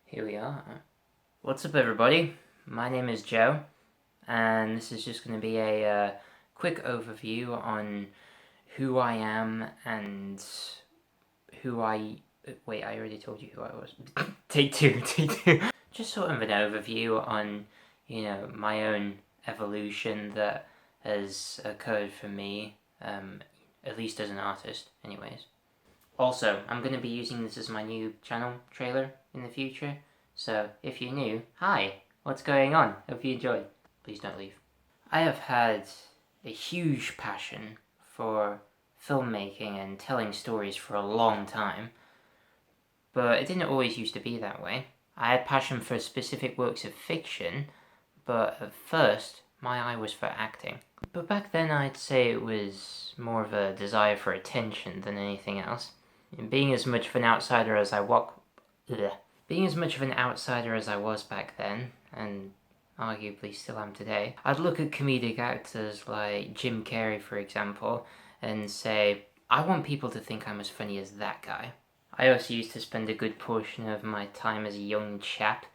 Here we are. What's up, everybody? My name is Joe, and this is just going to be a quick overview on who I am and who I... Wait, I already told you who I was. Take two. Just sort of an overview on, my own evolution that has occurred for me, at least as an artist, anyways. Also, I'm going to be using this as my new channel trailer in the future, so if you're new, hi! What's going on? Hope you enjoy. Please don't leave. I have had a huge passion for filmmaking and telling stories for a long time, but it didn't always used to be that way. I had passion for specific works of fiction, but at first, my eye was for acting. But back then I'd say it was more of a desire for attention than anything else. Being as much of an outsider as I was back then, and arguably still am today, I'd look at comedic actors like Jim Carrey, for example, and say, I want people to think I'm as funny as that guy. I also used to spend a good portion of my time as a young chap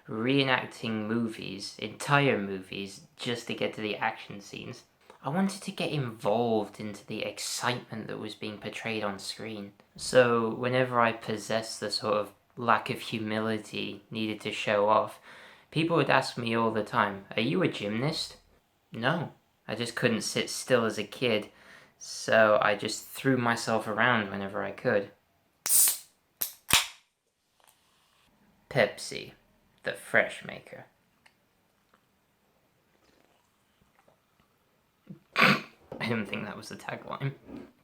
reenacting movies, entire movies, just to get to the action scenes. I wanted to get involved into the excitement that was being portrayed on screen. So whenever I possessed the sort of lack of humility needed to show off, people would ask me all the time, "Are you a gymnast?" No, I just couldn't sit still as a kid, so I just threw myself around whenever I could. Pepsi, the fresh maker. I didn't think that was the tagline.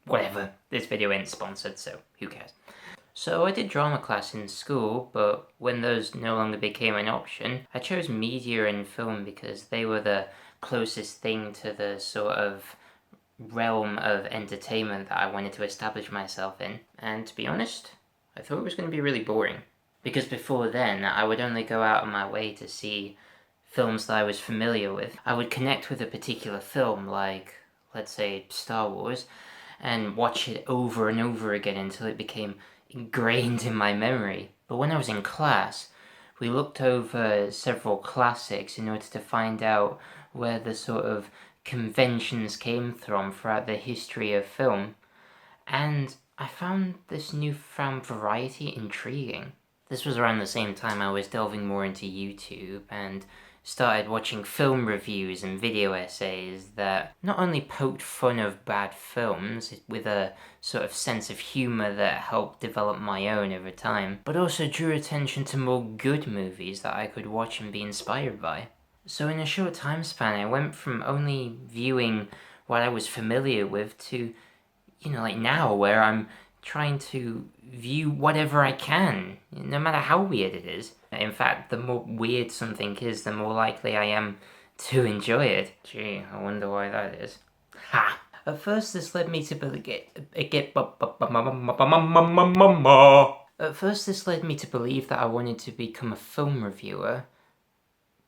Whatever, this video ain't sponsored, so who cares. So I did drama class in school, but when those no longer became an option, I chose media and film because they were the closest thing to the sort of realm of entertainment that I wanted to establish myself in. And to be honest, I thought it was going to be really boring. Because before then, I would only go out of my way to see films that I was familiar with. I would connect with a particular film, like, let's say, Star Wars, and watch it over and over again until it became ingrained in my memory. But when I was in class, we looked over several classics in order to find out where the sort of conventions came from throughout the history of film, and I found this newfound variety intriguing. This was around the same time I was delving more into YouTube and started watching film reviews and video essays that not only poked fun of bad films with a sort of sense of humour that helped develop my own over time, but also drew attention to more good movies that I could watch and be inspired by. So in a short time span, I went from only viewing what I was familiar with to, like now, where I'm trying to view whatever I can, no matter how weird it is. In fact, the more weird something is, the more likely I am to enjoy it. Gee, I wonder why that is. Ha! At first this led me to believe that I wanted to become a film reviewer,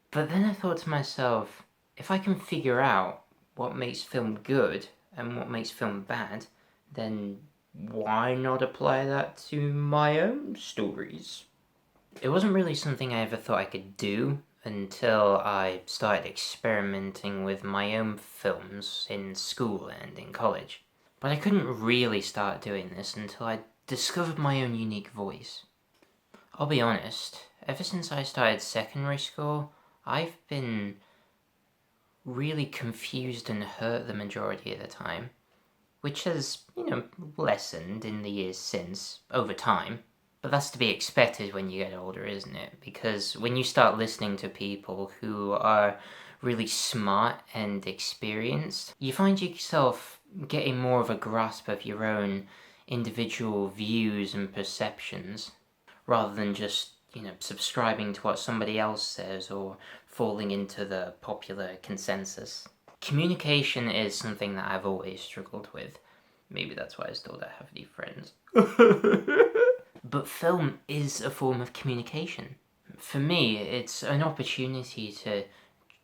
but then I thought to myself, if I can figure out what makes film good and what makes film bad, then why not apply that to my own stories? It wasn't really something I ever thought I could do until I started experimenting with my own films in school and in college. But I couldn't really start doing this until I discovered my own unique voice. I'll be honest, ever since I started secondary school, I've been really confused and hurt the majority of the time, which has, lessened in the years since, over time. But that's to be expected when you get older, isn't it? Because when you start listening to people who are really smart and experienced, you find yourself getting more of a grasp of your own individual views and perceptions, rather than just, subscribing to what somebody else says or falling into the popular consensus. Communication is something that I've always struggled with. Maybe that's why I still don't have any friends. But film is a form of communication. For me, it's an opportunity to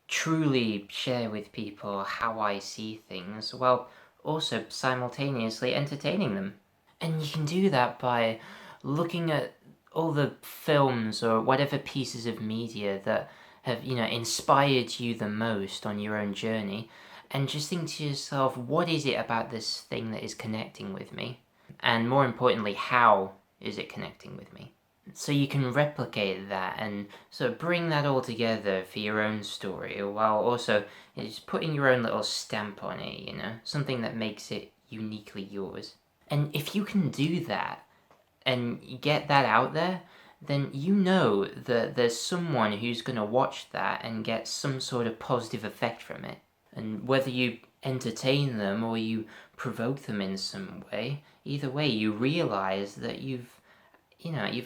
truly share with people how I see things, while also simultaneously entertaining them. And you can do that by looking at all the films or whatever pieces of media that have, inspired you the most on your own journey, and just think to yourself, what is it about this thing that is connecting with me? And more importantly, how is it connecting with me? So you can replicate that and sort of bring that all together for your own story, while also just putting your own little stamp on it, something that makes it uniquely yours. And if you can do that and get that out there, then you know that there's someone who's going to watch that and get some sort of positive effect from it. And whether you entertain them or you provoke them in some way, either way, you realize that you've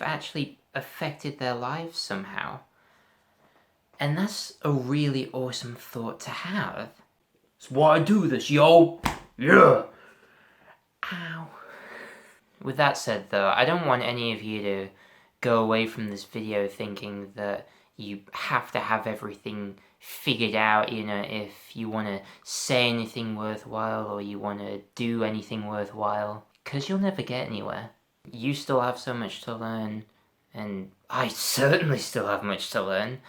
actually affected their lives somehow. And that's a really awesome thought to have. That's why I do this, yo! Yeah! Ow. With that said though, I don't want any of you to go away from this video thinking that you have to have everything figured out, if you want to say anything worthwhile or you want to do anything worthwhile, because you'll never get anywhere. You still have so much to learn, and I certainly still have much to learn,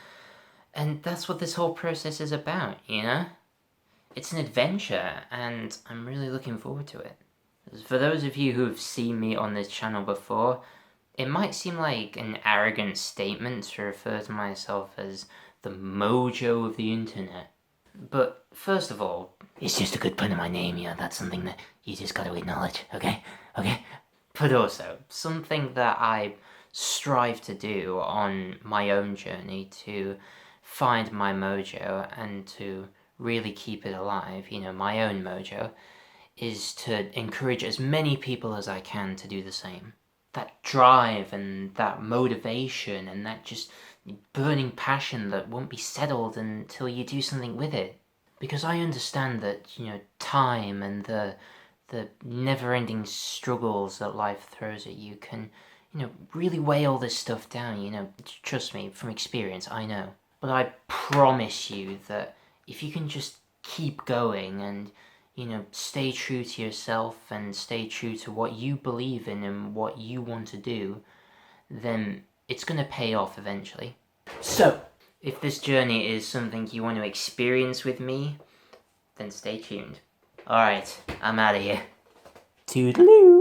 and that's what this whole process is about, It's an adventure, and I'm really looking forward to it. For those of you who have seen me on this channel before, it might seem like an arrogant statement to refer to myself as the mojo of the internet. But first of all, it's just a good pun of my name, that's something that you just gotta acknowledge, okay? Okay? But also, something that I strive to do on my own journey to find my mojo and to really keep it alive, my own mojo, is to encourage as many people as I can to do the same. That drive and that motivation and that just burning passion that won't be settled until you do something with it. Because I understand that, time and the never-ending struggles that life throws at you can, really weigh all this stuff down, Trust me, from experience, I know. But I promise you that if you can just keep going and, stay true to yourself and stay true to what you believe in and what you want to do, then it's going to pay off eventually. So, if this journey is something you want to experience with me, then stay tuned. Alright, I'm out of here. Toodaloo!